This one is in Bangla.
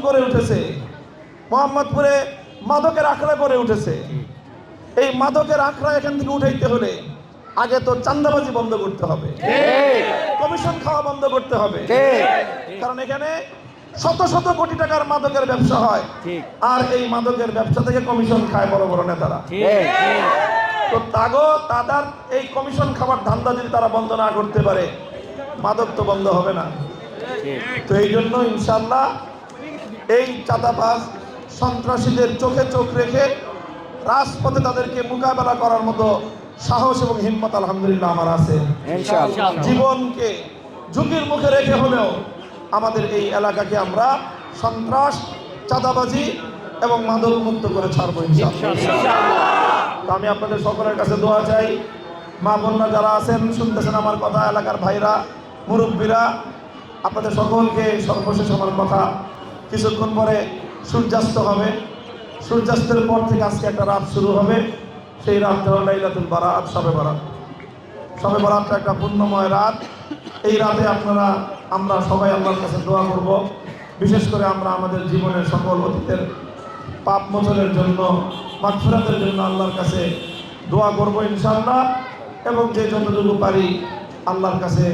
করে উঠেছে, মোহাম্মদপুরে মাদকের আখড়া করে উঠেছে। এই মাদকের আখড়া এখান থেকে উঠাইতে হলে আগে তো চাঁদাবাজি বন্ধ করতে হবে, কমিশন খাওয়া বন্ধ করতে হবে। কারণ এখানে শত শত কোটি টাকার মাদকের ব্যবসা হয়, আর এই মাদকের ব্যবসা থেকে কমিশন খায় বড় বড় নেতারা। তো তাদের এই কমিশন খাবার ধান্দা যদি তারা বন্ধ না করতে পারে, মাদক তো বন্ধ হবে না। তো এই জন্য ইনশাআল্লাহ এই চাঁদাবাজ সন্ত্রাসীদের চোখে চোখ রেখে রাজপথে তাদেরকে মোকাবেলা করার মতো সাহস এবং হিম্মত আলহামদুলিল্লাহ আমার আছে। জীবনকে ঝুঁকির মুখে রেখে হলেও আমাদের এই এলাকাকে আমরা সন্ত্রাস, চাঁদাবাজি এবং মাদক মুক্ত করে ছাড়বো ইনশাআল্লাহ। তো আমি আপনাদের সকলের কাছে দোয়া চাই, মা বোনরা যারা আছেন শুনতেছেন আমার কথা, এলাকার ভাইরা, মুরব্বীরা, আপনাদের সকলকে সর্বশেষ আমার কথা, কিছুক্ষণ পরে সূর্যাস্ত হবে। সূর্যাস্তের পর থেকে আজকে একটা রাত শুরু হবে। সেই রাতটা হলো লাইলাতুল বারাত, শবে বরাত। শবে বরাতটা একটা পুণ্যময় রাত। এই রাতে আমরা সবাই আল্লাহর কাছে দোয়া করব। বিশেষ করে আমরা আমাদের জীবনের সকল অতীতের পাপ মোচনের জন্য, মাগফিরাতের জন্য আল্লাহর কাছে দোয়া করব ইনশাআল্লাহ। এবং যে যতটুকু পারি আল্লাহর কাছে